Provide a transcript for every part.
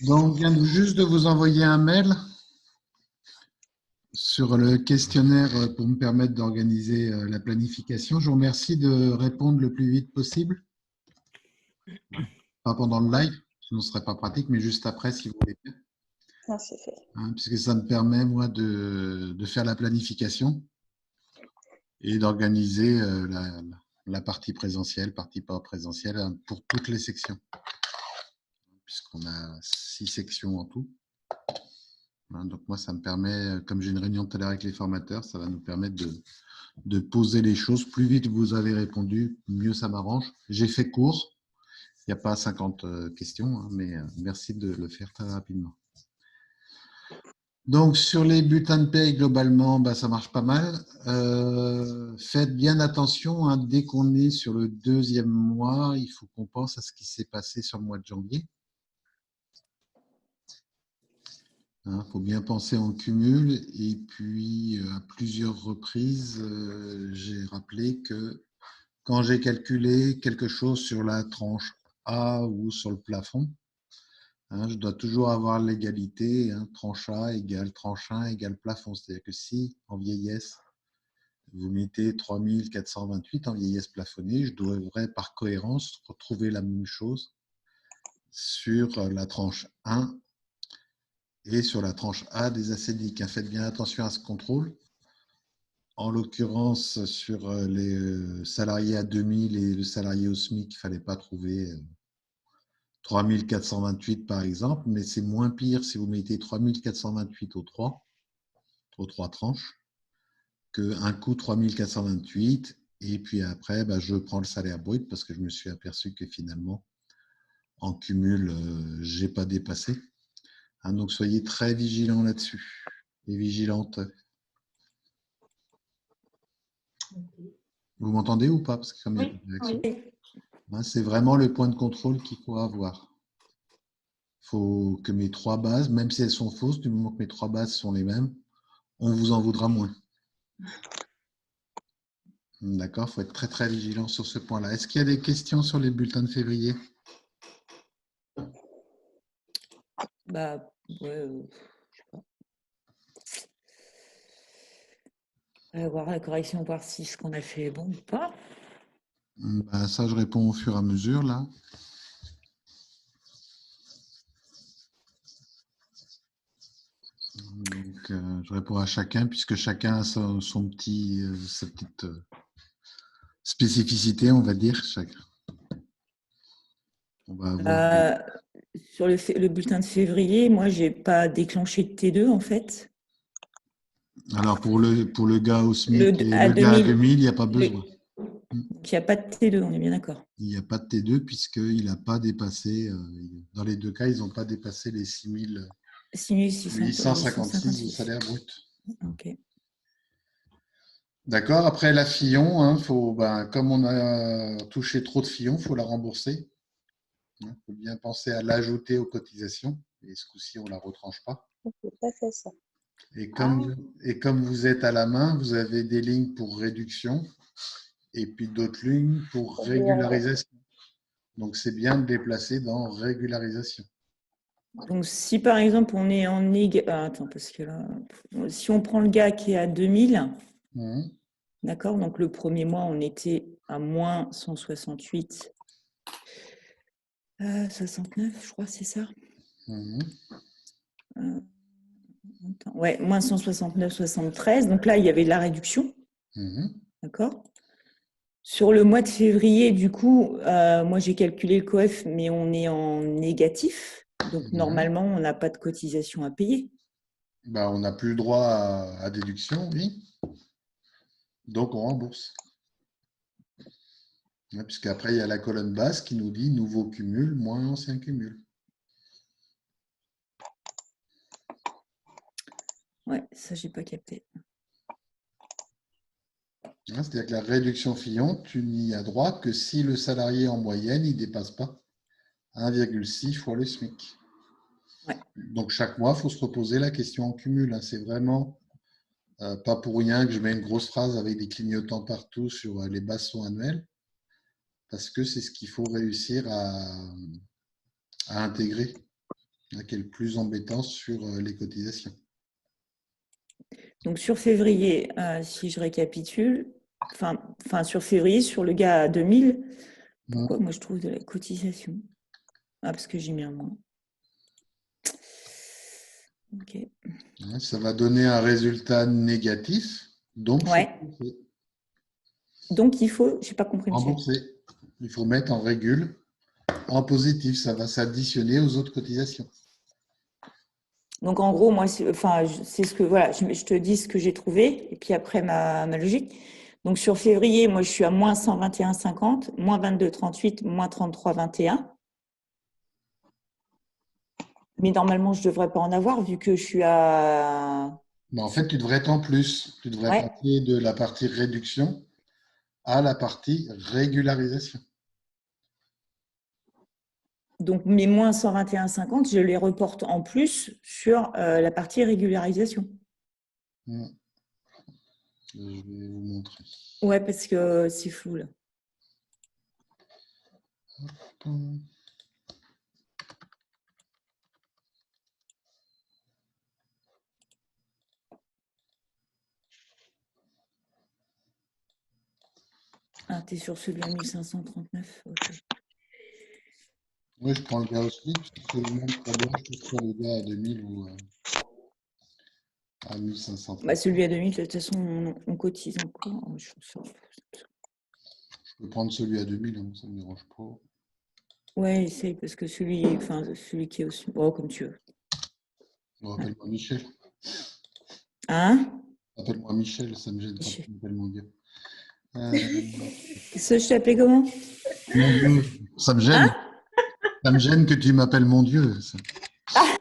Donc, je viens juste de vous envoyer un mail sur le questionnaire pour me permettre d'organiser la planification. Je vous remercie de répondre le plus vite possible. Pas pendant le live, sinon ce ne serait pas pratique, mais juste après, si vous voulez bien. Non, c'est fait. Puisque ça me permet, moi, de faire la planification et d'organiser la partie présentielle, partie pas présentielle, pour toutes les sections. Puisqu'on a 6 sections en tout. Donc moi, ça me permet, comme j'ai une réunion tout à l'heure avec les formateurs, ça va nous permettre de poser les choses. Plus vite vous avez répondu, mieux ça m'arrange. J'ai fait court, il n'y a pas 50 questions, mais merci de le faire très rapidement. Donc sur les bulletins de paie, globalement, ça marche pas mal. Faites bien attention, dès qu'on est sur le 2e mois, il faut qu'on pense à ce qui s'est passé sur le mois de janvier. Faut bien penser en cumul et puis à plusieurs reprises, j'ai rappelé que quand j'ai calculé quelque chose sur la tranche A ou sur le plafond, je dois toujours avoir l'égalité, tranche A égale tranche 1 égale plafond. C'est-à-dire que si en vieillesse, vous mettez 3428 en vieillesse plafonnée, je devrais par cohérence retrouver la même chose sur la tranche 1 et sur la tranche A des acédiques. Faites bien attention à ce contrôle. En l'occurrence, sur les salariés à 2000 et le salarié au SMIC, il ne fallait pas trouver 3428 par exemple, mais c'est moins pire si vous mettez 3428 aux 3 tranches, qu'un coup 3428, et puis après, je prends le salaire brut parce que je me suis aperçu que finalement, en cumul, je n'ai pas dépassé. Donc, soyez très vigilants là-dessus et vigilantes. Vous m'entendez ou pas? Parce que comme il y a pas de réaction. C'est vraiment le point de contrôle qu'il faut avoir. Il faut que mes 3 bases, même si elles sont fausses, du moment que mes 3 bases sont les mêmes, on vous en voudra moins. D'accord? Il faut être très très vigilant sur ce point-là. Est-ce qu'il y a des questions sur les bulletins de février? Ouais, je sais pas. On va voir la correction, voir si ce qu'on a fait est bon ou pas. Ça, je réponds au fur et à mesure, là. Donc, je réponds à chacun, puisque chacun a sa petite spécificité, on va dire. On va avoir sur le bulletin de février, moi, je n'ai pas déclenché de T2, en fait. Alors, pour le gars au SMIC et à le gars à 2000, il n'y a pas besoin. Donc, il n'y a pas de T2, on est bien d'accord. Il n'y a pas de T2 puisqu'il n'a pas dépassé, dans les 2 cas, ils n'ont pas dépassé les 6856 de salaire brut. Ok. D'accord. Après, la Fillon, comme on a touché trop de Fillon, il faut la rembourser. Il faut bien penser à l'ajouter aux cotisations. Et ce coup-ci, on ne la retranche pas. C'est pas fait ça. Et comme vous êtes à la main, vous avez des lignes pour réduction et puis d'autres lignes pour régularisation. Donc, c'est bien de les placer dans régularisation. Donc, si par exemple, on est en attends, parce que là, si on prend le gars qui est à 2000, d'accord, donc le premier mois, on était à moins 168, 69, je crois, c'est ça. Ouais, moins 169,73. Donc là, il y avait de la réduction. D'accord. Sur le mois de février, du coup, moi, j'ai calculé le COEF, mais on est en négatif. Donc, normalement, on n'a pas de cotisation à payer. On n'a plus le droit à déduction, oui. Donc, on rembourse. Puisqu'après, il y a la colonne basse qui nous dit nouveau cumul moins ancien cumul. Ouais, ça, je n'ai pas capté. C'est-à-dire que la réduction Fillon, tu n'y as droit que si le salarié en moyenne, il ne dépasse pas 1,6 fois le SMIC. Ouais. Donc, chaque mois, il faut se reposer la question en cumul. C'est vraiment pas pour rien que je mets une grosse phrase avec des clignotants partout sur les bases sont annuelles. parce que c'est ce qu'il faut réussir à intégrer, qui est le plus embêtant sur les cotisations. Donc, sur février, si je récapitule, sur février, sur le gars à 2000, pourquoi moi je trouve de la cotisation? Ah, parce que j'ai mis un mois. Ok. Ça va donner un résultat négatif, donc donc il faut, je n'ai pas compris. Rembourser. Il faut mettre en régule, en positif, ça va s'additionner aux autres cotisations. Donc en gros, moi, c'est ce que voilà, je te dis ce que j'ai trouvé, et puis après ma logique. Donc sur février, moi je suis à moins 121,50, moins 22,38, moins 33,21. Mais normalement, je ne devrais pas en avoir vu que je suis à. Mais en fait, tu devrais être en plus. Tu devrais passer de la partie réduction à la partie régularisation. Donc mes moins 121,50, je les reporte en plus sur la partie régularisation. Je vais vous montrer. Ouais, parce que c'est flou là. Ah, tu es sur celui à 1539. Okay. Oui, je prends le gars aussi, parce que c'est le même problème que ce soit le gars à 2000 ou à 1500. Bah, celui à 2000, de toute façon, on cotise encore. Je peux prendre celui à 2000, hein, ça ne me dérange pas. Ouais, essaye, parce que celui qui est aussi. Oh, comme tu veux. Appelle-moi Michel. Hein? Appelle-moi Michel, ça me gêne quand tu m'appelles mon Dieu. Ça, je t'appelais comment? Mon Dieu, ça me gêne. Hein? Ça me gêne que tu m'appelles mon Dieu. Ah.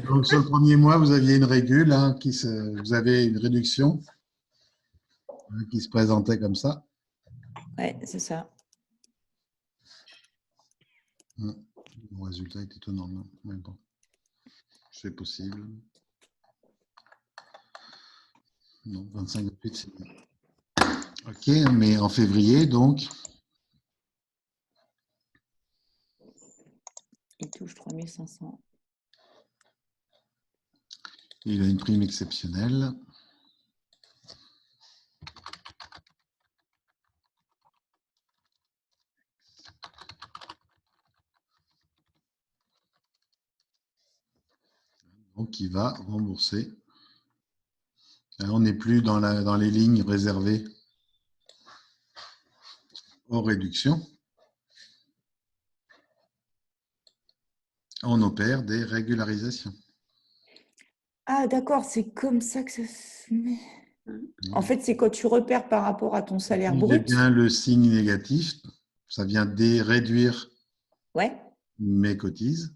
Donc, sur le premier mois, vous aviez une régule, hein, vous avez une réduction qui se présentait comme ça. Ouais, c'est ça. Le résultat est étonnant, là. Mais bon, c'est possible. Non, 25,28, c'est bien. Ok, mais en février, donc. Il touche 3500. Il a une prime exceptionnelle. Donc, il va rembourser. Alors, on n'est plus dans les lignes réservées aux réductions. On opère des régularisations. Ah, d'accord, c'est comme ça que ça se met. En fait, c'est quand tu repères par rapport à ton salaire brut. Il y a bien le signe négatif, ça vient réduire mes cotises.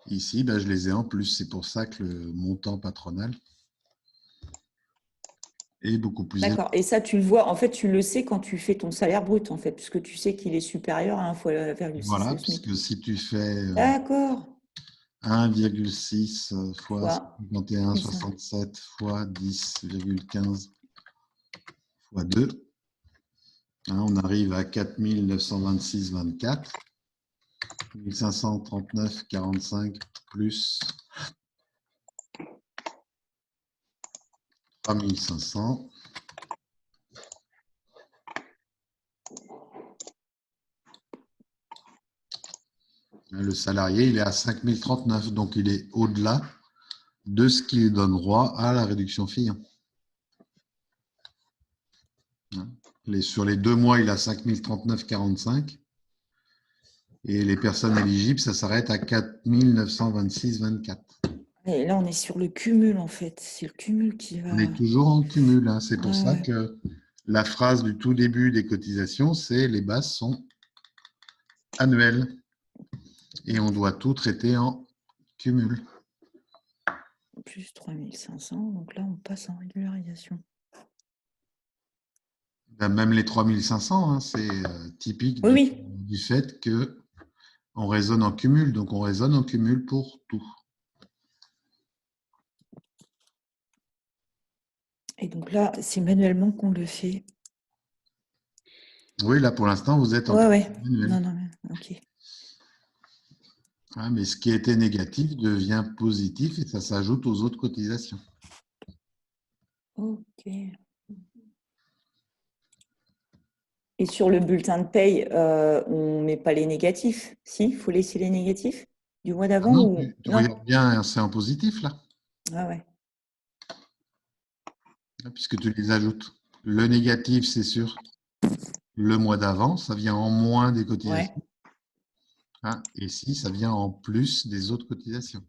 Ici, je les ai en plus. C'est pour ça que le montant patronal est beaucoup plus élevé. D'accord. Et ça, tu le vois, en fait, tu le sais quand tu fais ton salaire brut, en fait, puisque tu sais qu'il est supérieur à 1,6. Voilà, parce que si tu fais 1,6 fois 51,67 fois 10,15 fois 2, on arrive à 4 926,24. 1539,45 plus 3500. Le salarié, il est à 5039, donc il est au-delà de ce qui donne droit à la réduction fille. Sur les 2 mois, il a 5039,45. Et les personnes éligibles, ça s'arrête à 4926,24. Et là, on est sur le cumul, en fait. C'est le cumul qui va. On est toujours en cumul. Hein. C'est pour ça que la phrase du tout début des cotisations, c'est les bases sont annuelles. Et on doit tout traiter en cumul. Plus 3500, donc là, on passe en régularisation. Même les 3500, hein, c'est typique du fait qu'on raisonne en cumul. Donc, on raisonne en cumul pour tout. Et donc là, c'est manuellement qu'on le fait. Oui, là, pour l'instant, vous êtes en Ouais. manuel. Non, ok. Ah, mais ce qui était négatif devient positif et ça s'ajoute aux autres cotisations. Ok. Et sur le bulletin de paye, on ne met pas les négatifs. Si, il faut laisser les négatifs du mois Ah d'avant non, ou tu non? regardes bien, c'est en positif, là, Ah ouais. puisque tu les ajoutes. Le négatif, c'est sûr. Le mois d'avant, ça vient en moins des Ouais. cotisations. Hein, et si, ça vient en plus des autres cotisations.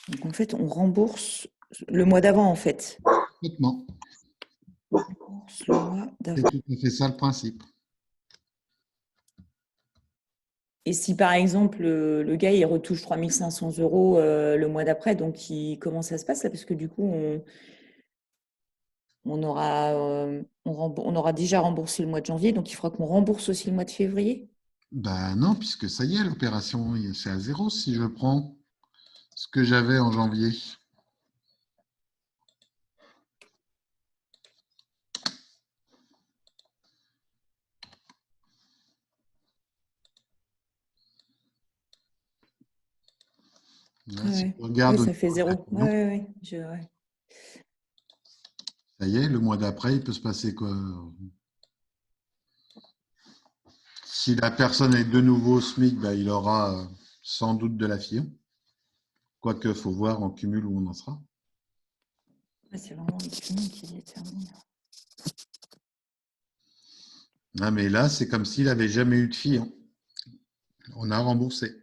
Donc en fait, on rembourse le mois d'avant, en fait. Complètement. On rembourse le mois C'est d'avant. tout à fait ça le principe. Et si par exemple, le gars, il retouche 3 500 € le mois d'après, donc comment ça se passe là? Parce que du coup, on aura déjà remboursé le mois de janvier, donc il faudra qu'on rembourse aussi le mois de février. Ben non, puisque ça y est, l'opération, c'est à zéro si je prends ce que j'avais en janvier. Là, si tu regardes Ça fait zéro. au Ouais. ça y est, le mois d'après, il peut se passer quoi? Si la personne est de nouveau au SMIC, ben, il aura sans doute de la FIO. Quoique, il faut voir en cumul où on en sera. C'est vraiment le cumul qui détermine. Ah, mais là, c'est comme s'il n'avait jamais eu de FIO. On a remboursé.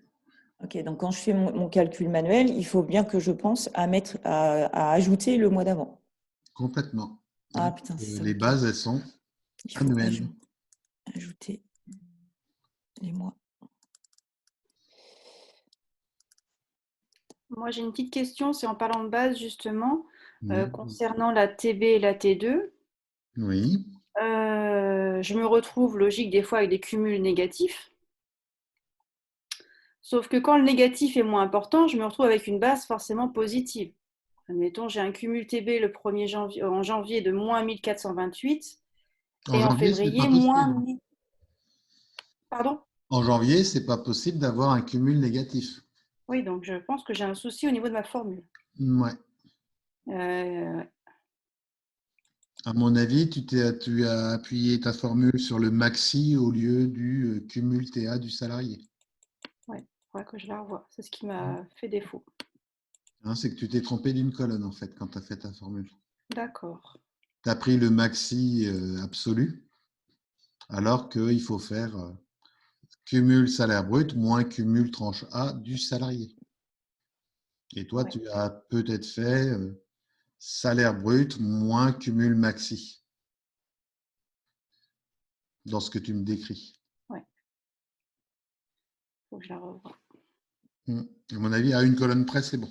Ok, donc quand je fais mon calcul manuel, il faut bien que je pense à ajouter le mois d'avant. Complètement. Ah putain, c'est ça. Les bases, elles sont Il faut annuelles. ajouter les mois. Moi, j'ai une petite question, c'est en parlant de base justement, Oui. concernant la TB et la T2. Oui. Je me retrouve logique des fois avec des cumuls négatifs. Sauf que quand le négatif est moins important, je me retrouve avec une base forcément positive. Admettons, j'ai un cumul TB le 1er janvier, en janvier de moins 1428 En et en janvier, c'est pas février, moins possible. 1000. Pardon? En janvier, c'est pas possible d'avoir un cumul négatif. Oui, donc je pense que j'ai un souci au niveau de ma formule. Ouais. Euh, À mon avis, tu as appuyé ta formule sur le maxi au lieu du cumul TA du salarié. ouais, il faudra que je la revoie. C'est ce qui m'a fait défaut. Hein, c'est que tu t'es trompé d'une colonne, en fait, quand tu as fait ta formule. D'accord. Tu as pris le maxi absolu, alors qu'il faut faire cumul salaire brut moins cumul tranche A du salarié. Et toi, Ouais. tu as peut-être fait salaire brut moins cumul maxi dans ce que tu me décris. Ouais. Faut que je la revoie. À mon avis, à une colonne près, c'est bon.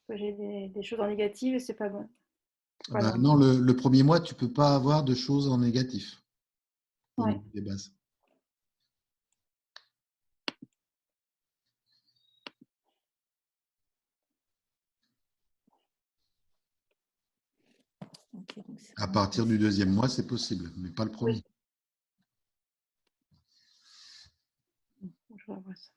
J'ai des choses en négative et c'est pas bon. Pas Ben normal. non, le premier mois, tu ne peux pas avoir de choses en négatif au Ouais. niveau des bases. Okay, donc À partir du deuxième mois, c'est possible, mais pas le premier. Oui. Je vais revoir ça.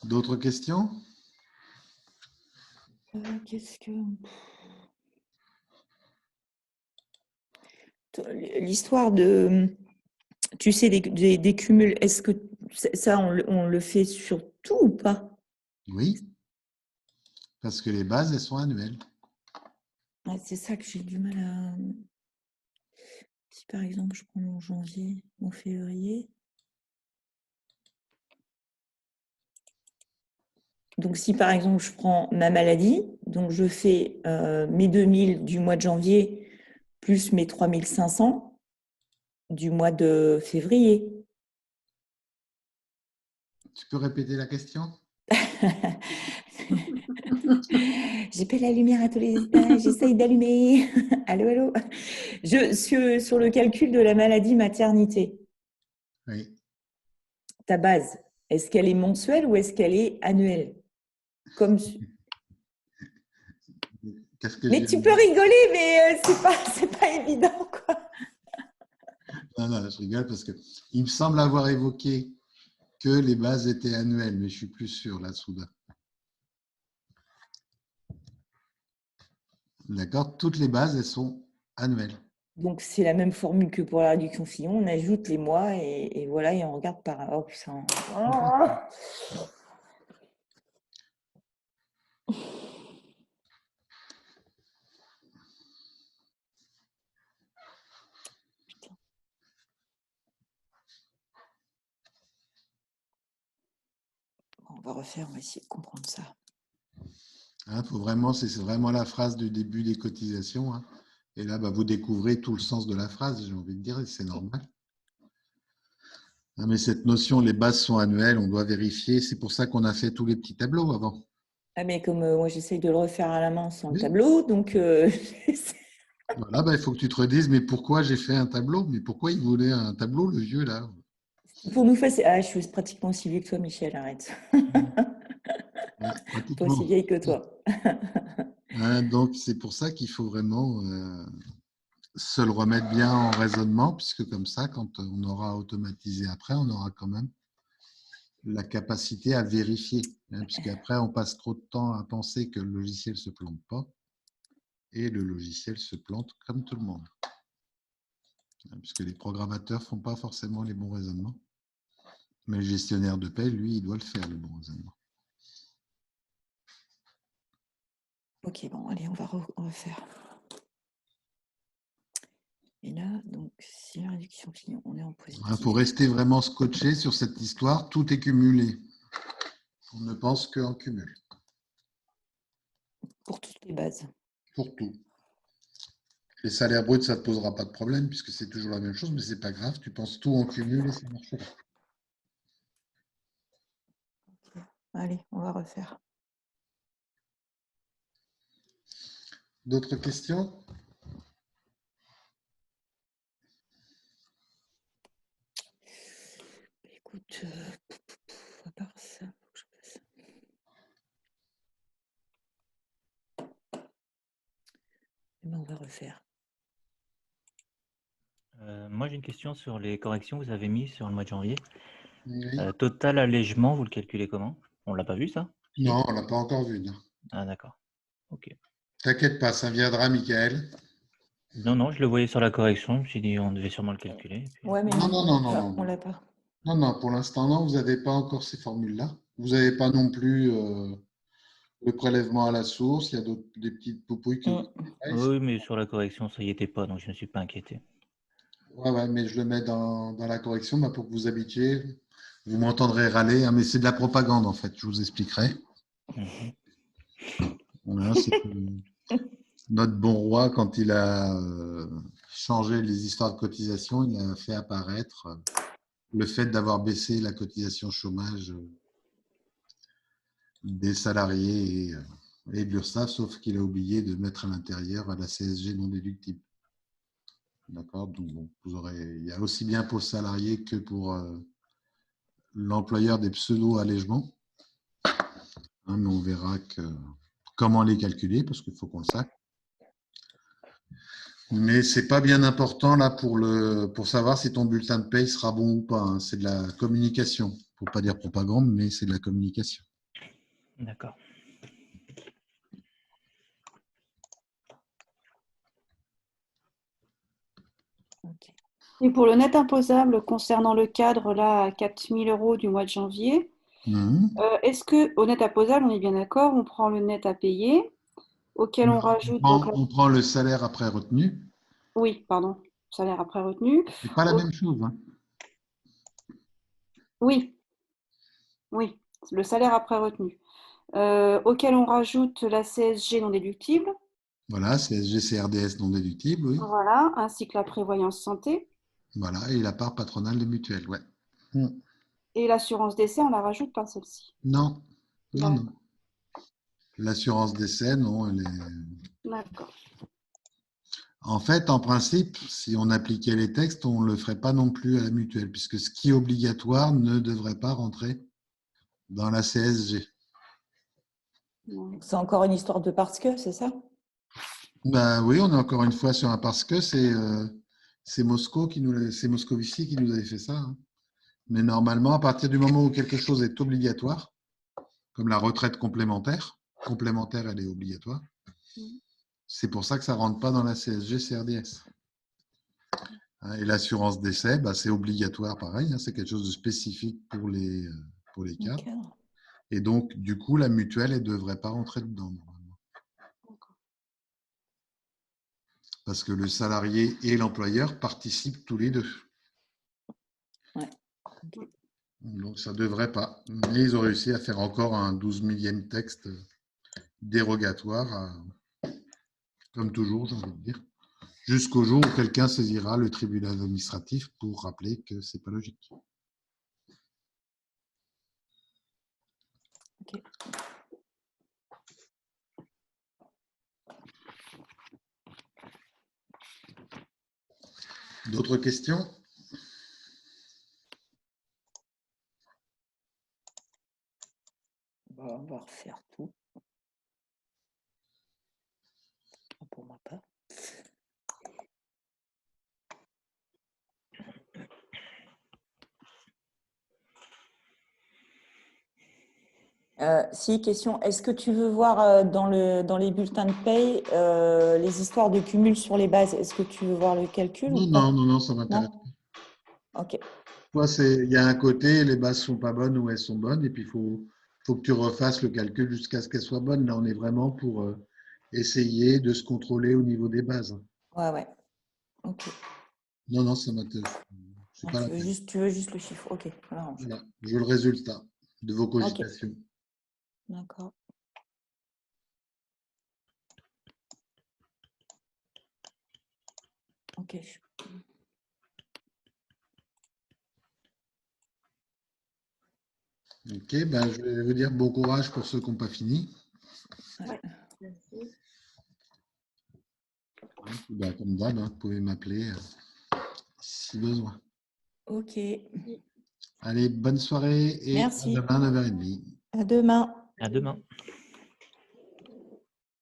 D'autres questions? Qu'est-ce que... L'histoire de, tu sais, des cumuls, est-ce que ça, on le fait sur tout ou pas? Oui, parce que les bases, elles sont annuelles. Ouais, c'est ça que j'ai du mal à... Si par exemple, je prends mon janvier, mon février. Donc si par exemple, je prends ma maladie, donc je fais mes 2000 du mois de janvier plus mes 3500 du mois de février. Tu peux répéter la question? J'ai pas la lumière à tous les étages, j'essaye d'allumer. Allô, allô. Sur le calcul de la maladie maternité, Oui. ta base, est-ce qu'elle est mensuelle ou est-ce qu'elle est annuelle? Comme... Mais tu peux rigoler, mais c'est pas évident, quoi. Non, je rigole parce que il me semble avoir évoqué que les bases étaient annuelles, mais je suis plus sûr là, soudain. D'accord? Toutes les bases, elles sont annuelles. Donc, c'est la même formule que pour la réduction Fillon. On ajoute les mois et voilà, et on regarde par... Oh, putain. On va refaire, on va essayer de comprendre ça. Faut vraiment, c'est vraiment la phrase du début des cotisations. Hein. Et là, vous découvrez tout le sens de la phrase, j'ai envie de dire, et c'est normal. Mais cette notion, les bases sont annuelles, on doit vérifier. C'est pour ça qu'on a fait tous les petits tableaux avant. Ah, mais comme moi, j'essaye de le refaire à la main sans le tableau, donc... Voilà, il faut que tu te redises, mais pourquoi j'ai fait un tableau? Mais pourquoi il voulait un tableau, le vieux, là? Pour nous faire... Ah, je suis pratiquement aussi vieux que toi, Michel, arrête. Pas aussi vieille que toi. Donc, c'est pour ça qu'il faut vraiment se le remettre bien en raisonnement, puisque comme ça, quand on aura automatisé après, on aura quand même la capacité à vérifier. Puisqu'après, on passe trop de temps à penser que le logiciel ne se plante pas, et le logiciel se plante comme tout le monde. Puisque les programmateurs ne font pas forcément les bons raisonnements. Mais le gestionnaire de paie, lui, il doit le faire, le bon raisonnement. Ok, bon, allez, on va refaire. Et là, donc, si la réduction Fillon, on est en positif. Il faut rester vraiment scotché sur cette histoire. Tout est cumulé. On ne pense qu'en cumul. Pour toutes les bases. Pour tout. Les salaires bruts, ça ne te posera pas de problème puisque c'est toujours la même chose, mais ce n'est pas grave. Tu penses tout en cumul et ça marchera. Okay. Allez, on va refaire. D'autres questions? Écoute, à part ça, faut que je fasse. On va refaire. Moi, j'ai une question sur les corrections que vous avez mises sur le mois de janvier. Oui. Total allègement, vous le calculez comment? On ne l'a pas vu, ça? Non, on ne l'a pas encore vu. Non. Ah, d'accord. Ok. T'inquiète pas, ça viendra, Michael. Non, je le voyais sur la correction. Je me suis dit, on devait sûrement le calculer. Puis... Ouais, mais non. On l'a pas. Non, pour l'instant, non, vous n'avez pas encore ces formules-là. Vous n'avez pas non plus le prélèvement à la source. Il y a des petites poupouilles que vous avez. Oui, mais sur la correction, ça y était pas, donc je ne me suis pas inquiété. Ouais, mais je le mets dans la correction pour que vous habitiez. Vous m'entendrez râler, hein, mais c'est de la propagande en fait, je vous expliquerai. Voilà, notre bon roi, quand il a changé les histoires de cotisation, il a fait apparaître le fait d'avoir baissé la cotisation chômage des salariés et de l'URSSAF, sauf qu'il a oublié de mettre à l'intérieur la CSG non déductible. D'accord. Donc, bon, il y a aussi bien pour le salarié que pour l'employeur des pseudo-allègements. Hein, mais on verra comment les calculer, parce qu'il faut qu'on le sache. Mais ce n'est pas bien important là pour savoir si ton bulletin de paye sera bon ou pas. Hein. C'est de la communication. Il ne faut pas dire propagande, mais c'est de la communication. D'accord. Okay. Et pour le net imposable concernant le cadre là à 4 000 € du mois de janvier, est-ce qu'au net imposable, on est bien d'accord, on prend le net à payer, auquel on rajoute... On prend le salaire après retenue. Oui, pardon, salaire après retenue. Ce n'est pas la même chose. Hein. Oui, le salaire après retenue. Auquel on rajoute la CSG non déductible. Voilà, CSG, CRDS non déductible, oui. Voilà, ainsi que la prévoyance santé. Voilà, et la part patronale de mutuelle, ouais. Et l'assurance décès, on la rajoute pas celle-ci. Non. L'assurance décès, non, elle est... D'accord. En fait, en principe, si on appliquait les textes, on ne le ferait pas non plus à la mutuelle, puisque ce qui est obligatoire ne devrait pas rentrer dans la CSG. C'est encore une histoire de parce que, c'est ça? Ben oui, on est encore une fois sur un parce que c'est Moscovici qui nous avait fait ça. Hein. Mais normalement, à partir du moment où quelque chose est obligatoire, comme la retraite complémentaire, elle est obligatoire, c'est pour ça que ça ne rentre pas dans la CSG CRDS. Et l'assurance décès, ben, c'est obligatoire pareil, hein, c'est quelque chose de spécifique pour les cadres. Okay. Et donc, du coup, la mutuelle, elle ne devrait pas rentrer dedans. Parce que le salarié et l'employeur participent tous les deux. Ouais. Donc, ça ne devrait pas. Mais ils ont réussi à faire encore un 12 millième texte dérogatoire, comme toujours, j'ai envie de dire, jusqu'au jour où quelqu'un saisira le tribunal administratif pour rappeler que ce n'est pas logique. Okay. D'autres questions? On va refaire tout. Pour ma part. Si, question, est-ce que tu veux voir dans les bulletins de paye les histoires de cumul sur les bases? Est-ce que tu veux voir le calcul ou pas? Non, ça m'intéresse. Ok. Il y a un côté, les bases ne sont pas bonnes ou elles sont bonnes, et puis il faut que tu refasses le calcul jusqu'à ce qu'elles soient bonnes. Là, on est vraiment pour essayer de se contrôler au niveau des bases. Ouais. Ok. Non, ça m'intéresse. Tu veux juste le chiffre. Ok. Voilà, je veux le résultat de vos cogitations. Okay. D'accord. Ok. Ok, ben, je vais vous dire bon courage pour ceux qui n'ont pas fini. Ouais. Merci. Ben, comme d'hab, vous pouvez m'appeler si besoin. Ok. Allez, bonne soirée et merci. à demain 9h30. À demain. À demain.